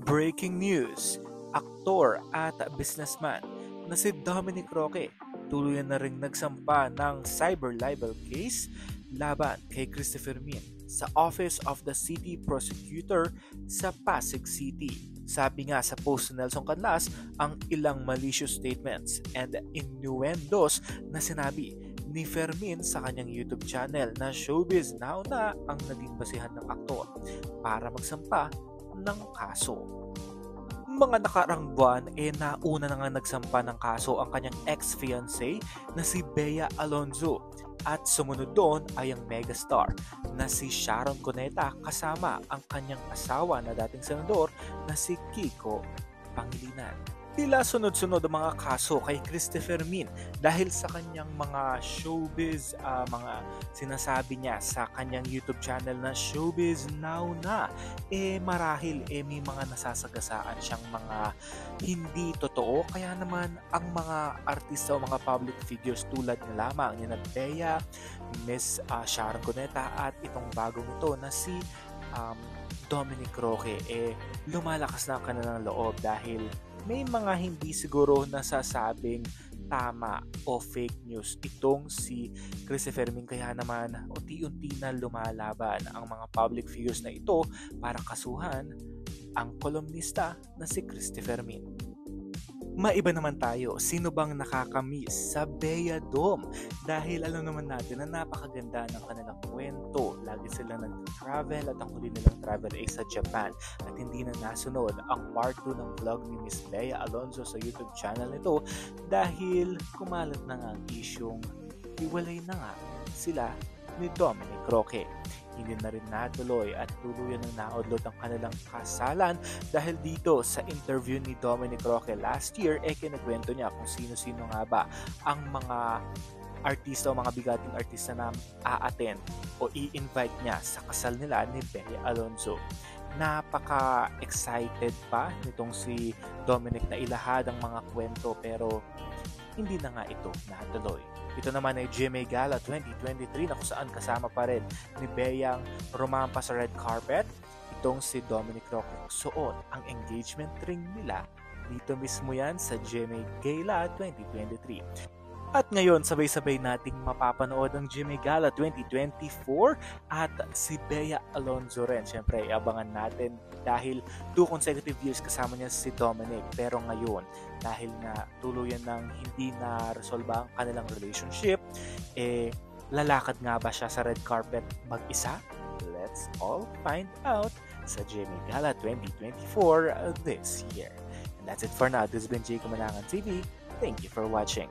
Breaking news, aktor at businessman na si Dominic Roque tuluyan na ring nagsampa ng cyber libel case laban kay Christopher Min sa Office of the City Prosecutor sa Pasig City. Sabi nga sa post ni Nelson Canlas ang ilang malicious statements and innuendos na sinabi ni Fermin sa kanyang YouTube channel na Showbiz Now na ang naging basihan ng aktor para magsampa ng kaso. Mga nakarang buwan nauna na nga nagsampa ng kaso ang kanyang ex-fiancé na si Bea Alonzo at sumunod doon ay ang megastar na si Sharon Cuneta kasama ang kanyang asawa na dating senador na si Kiko Pangilinan. Tila sunod-sunod ang mga kaso kay Christopher Min dahil sa kanyang mga showbiz, mga sinasabi niya sa kanyang YouTube channel na Showbiz Now na. Marahil may mga nasasagasaan siyang mga hindi totoo. Kaya naman ang mga artista o mga public figures tulad na lamang ni Bea, Miss Sharon Cuneta at itong bagong ito na si Dominic Roque lumalakas na ang kanilang loob dahil may mga hindi siguro nasasabing tama o fake news itong si Christopher Min, kaya naman unti-unti na lumalaban ang mga public figures na ito para kasuhan ang kolumnista na si Christopher Min. Maiba naman tayo, sino bang nakakamiss sa Bea Dome? Dahil alam naman natin na napakaganda ng kanilang kwento. Lagi silang nag-travel at ang huli nilang travel ay sa Japan. At hindi na nasunod ang part 2 ng vlog ni Miss Bea Alonzo sa YouTube channel nito dahil kumalat na nga ang isyong iwalay na nga sila ni Dominic Roque. Hindi na rin natuloy at tuluyan ng naudlot ang kanilang kasalan dahil dito sa interview ni Dominic Roque last year, kinakwento niya kung sino-sino nga ba ang mga artista o mga bigating artista na a-attend o i-invite niya sa kasal nila ni Bea Alonzo. Napaka-excited pa nitong si Dominic na ilahad ang mga kwento pero hindi na nga ito natuloy. Ito naman ay GMA Gala 2023 na kung saan kasama pa rin ni Beang rumampa sa red carpet. Itong si Dominic Roque suot ang engagement ring nila. Dito mismo yan sa GMA Gala 2023. At ngayon, sabay-sabay nating mapapanood ang GMA Gala 2024 at si Bea Alonzo rin. Siyempre, abangan natin dahil 2 consecutive years kasama niya si Dominic. Pero ngayon, dahil na tuluyan ng hindi na-resolve ang kanilang relationship, lalakad nga ba siya sa red carpet mag-isa? Let's all find out sa GMA Gala 2024 this year. And that's it for now. This has been Jay Kumanangan TV. Thank you for watching.